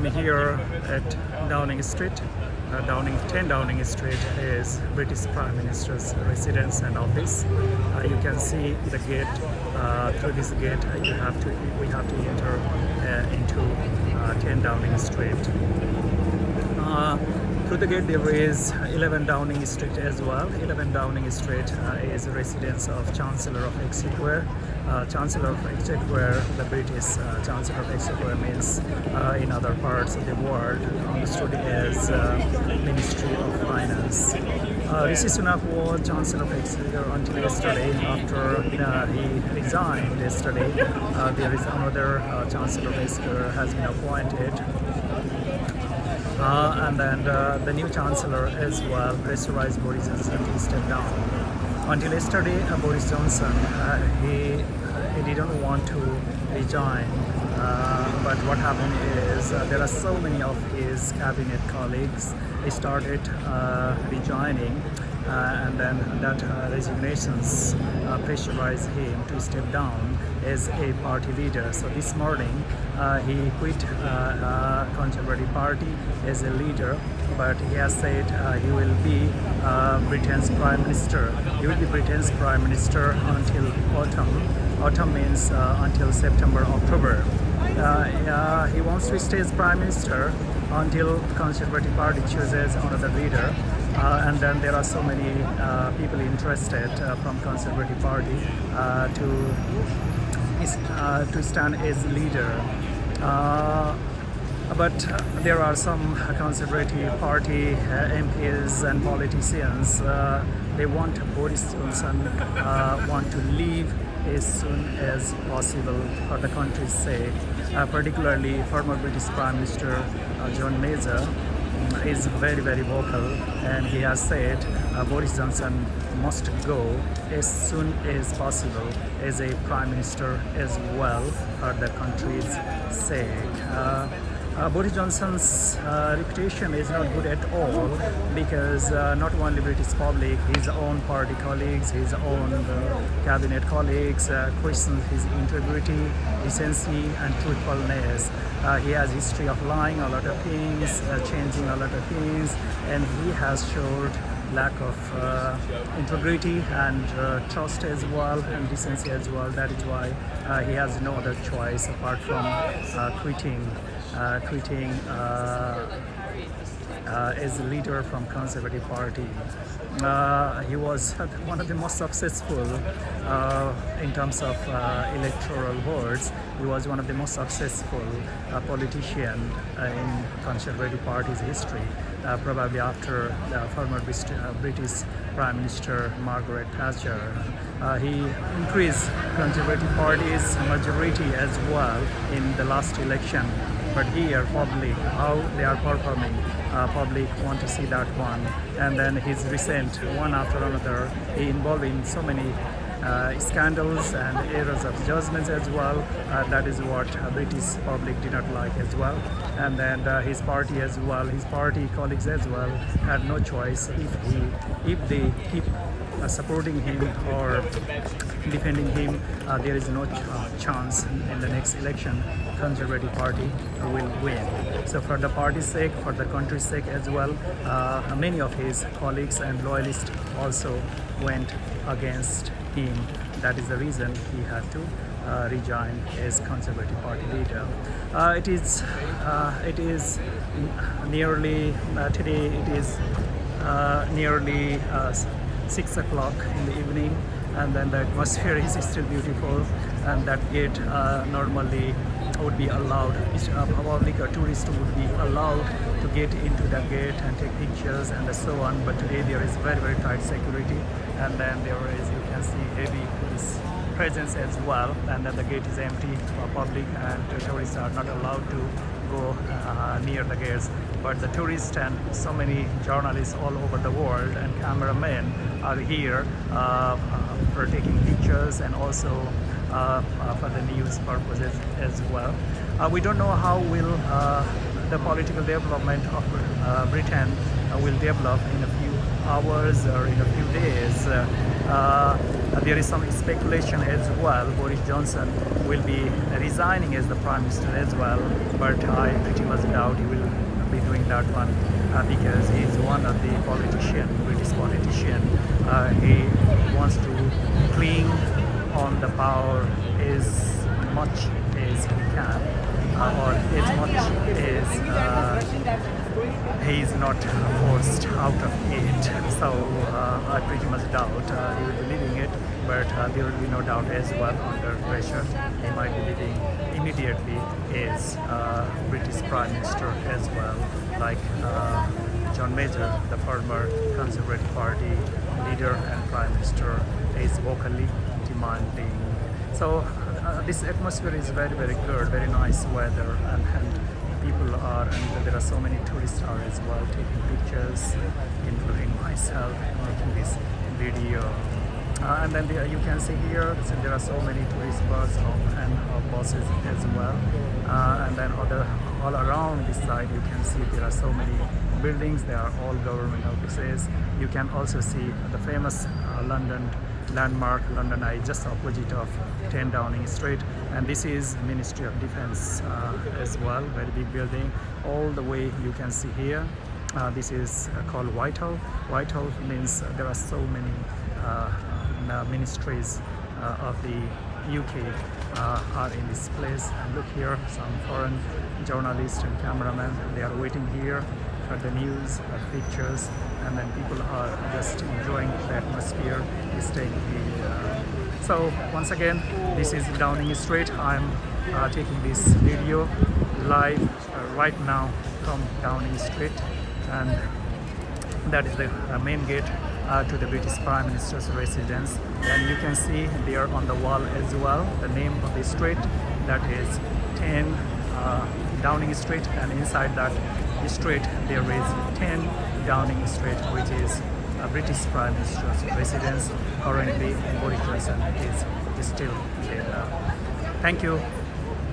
I'm here at Downing Street. 10 Downing Street is British Prime Minister's residence and office. You can see the gate. Through this gate, we have to enter into 10 Downing Street. Through the gate there is 11 Downing Street as well. 11 Downing Street is a residence of Chancellor of Exchequer. Chancellor of Exchequer, the British Chancellor of Exchequer means in other parts of the world understood as Ministry of Finance. Rishi Sunak was Chancellor of Exchequer until yesterday. After he resigned yesterday, there is another Chancellor of Exchequer has been appointed. And then the new Chancellor as well pressurized Boris Johnson to step down. Until yesterday, Boris Johnson, he didn't want to resign, but what happened is there are so many of his cabinet colleagues started resigning, and then that resignations pressurized him to step down as a party leader. So this morning he quit Conservative Party as a leader, but he has said he will be Britain's Prime Minister. He will be Britain's Prime Minister until autumn. Autumn means until September, October. He wants to stay as Prime Minister until Conservative Party chooses another leader. And then there are so many people interested from Conservative Party to stand as leader. But there are some Conservative Party MPs and politicians. They want Boris Johnson want to leave as soon as possible for the country's sake. Particularly former British Prime Minister John Major is very vocal, and he has said Boris Johnson must go as soon as possible as a Prime Minister as well for the country's sake. Boris Johnson's reputation is not good at all, because not only British public, his own party colleagues, his own cabinet colleagues question his integrity, decency and truthfulness. He has history of lying a lot of things, changing a lot of things, and he has showed lack of integrity and trust as well, and decency as well. That is why he has no other choice apart from quitting as a leader from Conservative Party. He was one of the most successful in terms of electoral votes. He was one of the most successful politician in Conservative Party's history, probably after the former British Prime Minister Margaret Thatcher. He increased Conservative Party's majority as well in the last election. But here, public, how they are performing, public want to see that one. And then his recent, one after another, he involved in so many scandals and errors of judgments as well. That is what British public did not like as well. And then his party as well, his party colleagues as well had no choice. If they keep supporting him or defending him, there is no chance in the next election Conservative Party will win. So for the party's sake, for the country's sake as well, many of his colleagues and loyalists also went against him. That is the reason he had to resign as Conservative Party leader. It is nearly today. It is nearly 6 o'clock in the evening, and then the atmosphere is still beautiful, and that gate normally would be allowed, public or tourists would be allowed to get into the gate and take pictures and so on. But today there is very tight security, and then there is, you can see, heavy police presence as well, and then the gate is empty for public, and the tourists are not allowed to go near the gates. But the tourists and so many journalists all over the world and cameramen are here for taking pictures and also for the news purposes as well. We don't know how will the political development of Britain will develop in a few hours or in a few days. There is some speculation as well. Boris Johnson will be resigning as the Prime Minister as well, but I pretty much doubt he will be doing that one because he is one of the British politician. He wants to cling on the power as much as he can, or as much as he is not forced out of it. So I pretty much doubt he will be leaving it, but there will be no doubt as well under pressure. He might be leaving immediately as British Prime Minister as well, like John Major, the former Conservative Party leader and Prime Minister, is vocally demanding. So this atmosphere is very, very good, very nice weather, and people are, and there are so many tourists are as well taking pictures, including myself making this video. And then you can see here, so there are so many tourist buses and buses as well. And then all around this side, you can see there are so many buildings. They are all government offices. You can also see the famous London landmark, London Eye, just opposite of 10 Downing Street, and this is Ministry of Defence as well, very big building. All the way you can see here, this is called Whitehall. Whitehall means there are so many ministries of the UK are in this place. And look here, some foreign journalists and cameramen, they are waiting here for the news, pictures, and then people are just enjoying the atmosphere, staying here. So once again, this is Downing Street. I'm taking this video live right now from Downing Street, and that is the main gate to the British Prime Minister's residence. And you can see there on the wall as well the name of the street, that is 10 Downing Street, and inside that street there is 10 Downing Street, which is a British Prime Minister's residence. Currently Boris Johnson is still there. Thank you.